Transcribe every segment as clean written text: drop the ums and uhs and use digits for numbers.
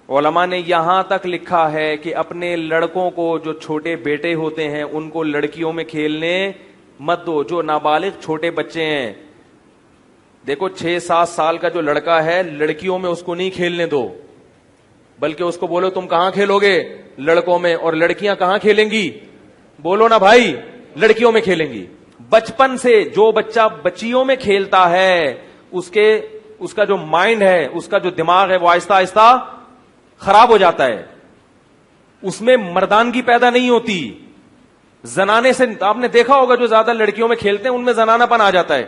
علماء نے یہاں تک لکھا ہے کہ اپنے لڑکوں کو، جو چھوٹے بیٹے ہوتے ہیں ان کو لڑکیوں میں کھیلنے مت دو. جو نابالغ چھوٹے بچے ہیں، دیکھو 6-7 سال کا جو لڑکا ہے، لڑکیوں میں اس کو نہیں کھیلنے دو، بلکہ اس کو بولو تم کہاں کھیلو گے؟ لڑکوں میں. اور لڑکیاں کہاں کھیلیں گی؟ بولو نا بھائی، لڑکیوں میں کھیلیں گی. بچپن سے جو بچہ بچیوں میں کھیلتا ہے اس کا جو مائنڈ ہے، اس کا جو دماغ ہے، وہ آہستہ آہستہ خراب ہو جاتا ہے. اس میں مردانگی پیدا نہیں ہوتی. زنانے سے آپ نے دیکھا ہوگا جو زیادہ لڑکیوں میں کھیلتے ہیں ان میں زنانہ پن آ جاتا ہے.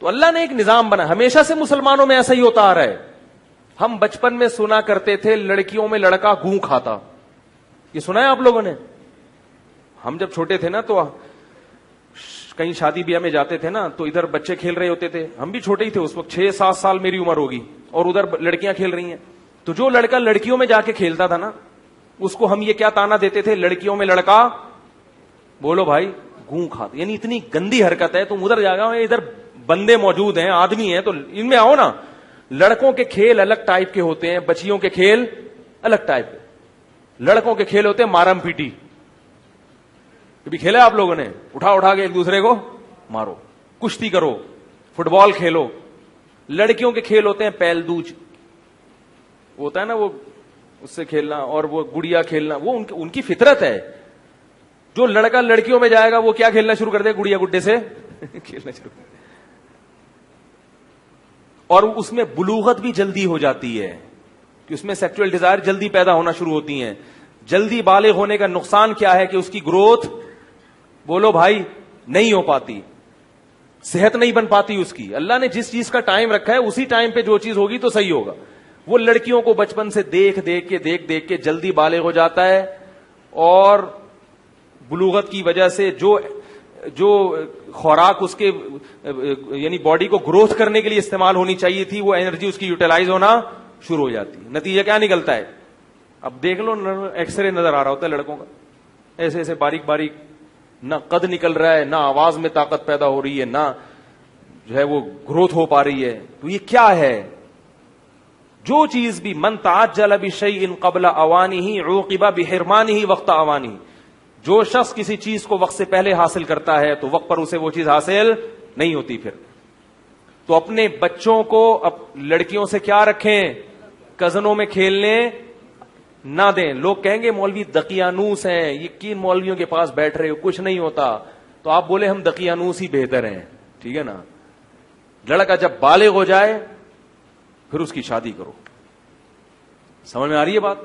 تو اللہ نے ایک نظام بنا، ہمیشہ سے مسلمانوں میں ایسا ہی ہوتا آ رہا ہے. ہم بچپن میں سنا کرتے تھے لڑکیوں میں لڑکا گوں کھاتا. یہ سنا ہے آپ لوگوں نے؟ ہم جب چھوٹے تھے نا تو کہیں شادی بیاہ میں جاتے تھے نا تو ادھر بچے کھیل رہے ہوتے تھے، ہم بھی چھوٹے ہی تھے اس وقت، 6-7 سال میری عمر ہوگی، اور ادھر لڑکیاں کھیل رہی ہیں. تو جو لڑکا لڑکیوں میں جا کے کھیلتا تھا نا، اس کو ہم یہ کیا تانا دیتے تھے؟ لڑکیوں میں لڑکا، بولو بھائی، گوں کھاتا. یعنی اتنی گندی حرکت ہے. تم ادھر جاگا، ادھر بندے موجود ہیں، آدمی ہیں، تو ان میں آؤ نا. لڑکوں کے کھیل الگ ٹائپ کے ہوتے ہیں، بچیوں کے کھیل الگ ٹائپ کے. لڑکوں کے کھیل ہوتے ہیں مارم پیٹی. کبھی کھیلا آپ لوگوں نے؟ اٹھا کے ایک دوسرے کو مارو، کشتی کرو، فٹ بال کھیلو. لڑکیوں کے کھیل ہوتے ہیں پیل دوج، ہوتا ہے نا وہ، اس سے کھیلنا، اور وہ گڑیا کھیلنا. وہ ان کی فطرت ہے. جو لڑکا لڑکیوں میں جائے گا وہ کیا کھیلنا شروع کر دے؟ گڑیا گڈے سے کھیلنا شروع کر دے. اور اس میں بلوغت بھی جلدی ہو جاتی ہے کہ اس میں سیکچوئل ڈیزائر جلدی پیدا ہونا شروع ہوتی ہیں. جلدی بالغ ہونے کا نقصان کیا ہے کہ اس کی گروتھ، بولو بھائی، نہیں ہو پاتی، صحت نہیں بن پاتی اس کی. اللہ نے جس چیز کا ٹائم رکھا ہے اسی ٹائم پہ جو چیز ہوگی تو صحیح ہوگا. وہ لڑکیوں کو بچپن سے دیکھ دیکھ کے جلدی بالغ ہو جاتا ہے، اور بلوغت کی وجہ سے جو خوراک اس کے یعنی باڈی کو گروتھ کرنے کے لیے استعمال ہونی چاہیے تھی، وہ انرجی اس کی یوٹیلائز ہونا شروع ہو جاتی. نتیجہ کیا نکلتا ہے؟ اب دیکھ لو، ایکس رے نظر آ رہا ہوتا ہے لڑکوں کا، ایسے ایسے باریک باریک، نہ قد نکل رہا ہے، نہ آواز میں طاقت پیدا ہو رہی ہے، نہ جو ہے وہ گروتھ ہو پا رہی ہے. تو یہ کیا ہے؟ جو چیز بھی من تعجل بشیء قبل اوانہ عوقب بحرمانہ وقت اوانہ، جو شخص کسی چیز کو وقت سے پہلے حاصل کرتا ہے تو وقت پر اسے وہ چیز حاصل نہیں ہوتی. پھر تو اپنے بچوں کو لڑکیوں سے کیا رکھیں؟ کزنوں میں کھیلنے نہ دیں. لوگ کہیں گے مولوی دقیانوس ہیں، یہ کن مولویوں کے پاس بیٹھ رہے ہو، کچھ نہیں ہوتا. تو آپ بولے ہم دقیانوس ہی بہتر ہیں، ٹھیک ہے نا. لڑکا جب بالغ ہو جائے پھر اس کی شادی کرو. سمجھ میں آ رہی ہے بات؟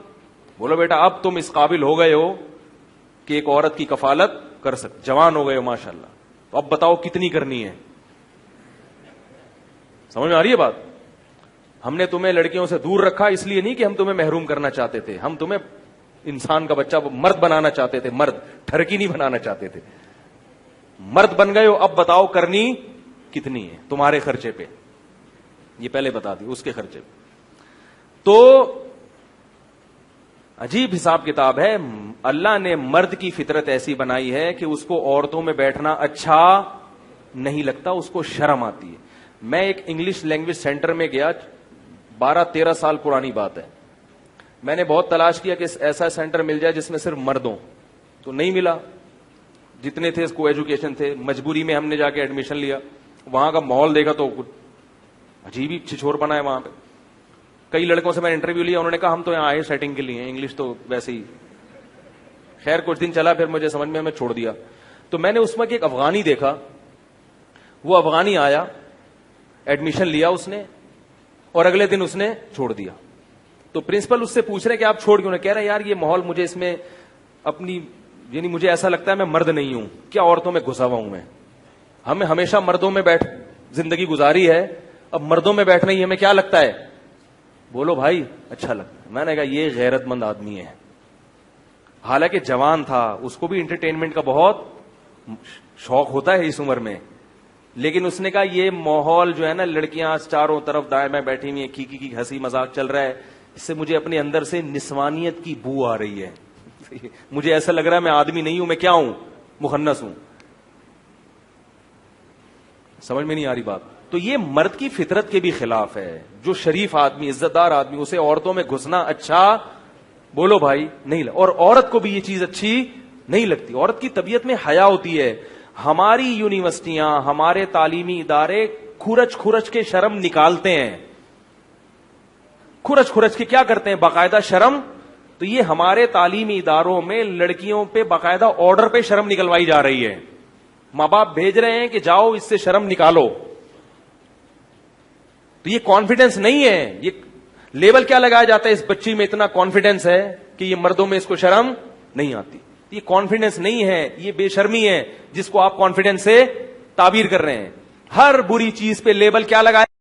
بولو بیٹا اب تم اس قابل ہو گئے ہو کہ ایک عورت کی کفالت کر سکتے، جوان ہو گئے ہو ماشاءاللہ، تو اب بتاؤ کتنی کرنی ہے. سمجھ میں آ رہی ہے بات؟ ہم نے تمہیں لڑکیوں سے دور رکھا اس لیے نہیں کہ ہم تمہیں محروم کرنا چاہتے تھے، ہم تمہیں انسان کا بچہ مرد بنانا چاہتے تھے، مرد، ٹھرکی نہیں بنانا چاہتے تھے. مرد بن گئے ہو، اب بتاؤ کرنی کتنی ہے تمہارے خرچے پہ. یہ پہلے بتا دی، اس کے خرچے پہ. تو عجیب حساب کتاب ہے. اللہ نے مرد کی فطرت ایسی بنائی ہے کہ اس کو عورتوں میں بیٹھنا اچھا نہیں لگتا، اس کو شرم آتی ہے. میں ایک انگلش لینگویج سینٹر میں گیا، 12-13 سال پرانی بات ہے. میں نے بہت تلاش کیا کہ ایسا سینٹر مل جائے جس میں صرف مرد ہوں، تو نہیں ملا. جتنے تھے کو ایجوکیشن تھے، مجبوری میں ہم نے جا کے ایڈمیشن لیا. وہاں کا ماحول دیکھا تو عجیب ہی چھچور بنا ہے وہاں پہ. کئی لڑکوں سے میں نے انٹرویو لیا، انہوں نے کہا ہم تو یہاں آئے سیٹنگ کے لیے، انگلش تو ویسے ہی. خیر کچھ دن چلا، پھر مجھے سمجھ میں چھوڑ دیا. تو میں نے اس میں ایک افغانی دیکھا. وہ افغانی آیا، ایڈمیشن لیا اس نے، اور اگلے دن اس نے چھوڑ دیا. تو پرنسپل اس سے پوچھ رہے کہ آپ چھوڑ کیوں؟ نے کہہ رہے یار یہ ماحول مجھے اس میں اپنی، یعنی مجھے ایسا لگتا ہے میں مرد نہیں ہوں، کیا عورتوں میں گھسا ہوا ہوں میں. ہمیں ہمیشہ مردوں میں بیٹھ زندگی گزاری ہے، اب مردوں میں بیٹھنا ہی ہمیں کیا لگتا ہے؟ بولو بھائی اچھا لگتا ہے. میں نے کہا یہ غیرت مند آدمی ہے. حالانکہ جوان تھا، اس کو بھی انٹرٹینمنٹ کا بہت شوق ہوتا ہے اس عمر میں، لیکن اس نے کہا یہ ماحول جو ہے نا، لڑکیاں چاروں طرف دائیں بائیں بیٹھی ہوئی ہیں، کی ہنسی مذاق چل رہا ہے، اس سے مجھے اپنے اندر سے نسوانیت کی بو آ رہی ہے. مجھے ایسا لگ رہا ہے میں آدمی نہیں ہوں، میں کیا ہوں؟ مخنث ہوں. سمجھ میں نہیں آ رہی بات؟ تو یہ مرد کی فطرت کے بھی خلاف ہے. جو شریف آدمی, عزت دار آدمی, اسے عورتوں میں گھسنا اچھا, بولو بھائی, نہیں. اور عورت کو بھی یہ چیز اچھی نہیں لگتی. عورت کی طبیعت میں حیا ہوتی ہے. ہماری یونیورسٹیاں, ہمارے تعلیمی ادارے کھرچ کھرچ کے شرم نکالتے ہیں. کھرچ کھرچ کے کیا کرتے ہیں؟ باقاعدہ شرم. تو یہ ہمارے تعلیمی اداروں میں لڑکیوں پہ باقاعدہ آرڈر پہ شرم نکلوائی جا رہی ہے. ماں باپ بھیج رہے ہیں کہ جاؤ اس سے شرم نکالو. تو یہ کانفیڈنس نہیں ہے. یہ لیبل کیا لگایا جاتا ہے؟ اس بچی میں اتنا کانفیڈنس ہے کہ یہ مردوں میں اس کو شرم نہیں آتی. یہ کانفیڈنس نہیں ہے, یہ بے شرمی ہے جس کو آپ کانفیڈنس سے تعبیر کر رہے ہیں. ہر بری چیز پہ لیبل کیا لگایا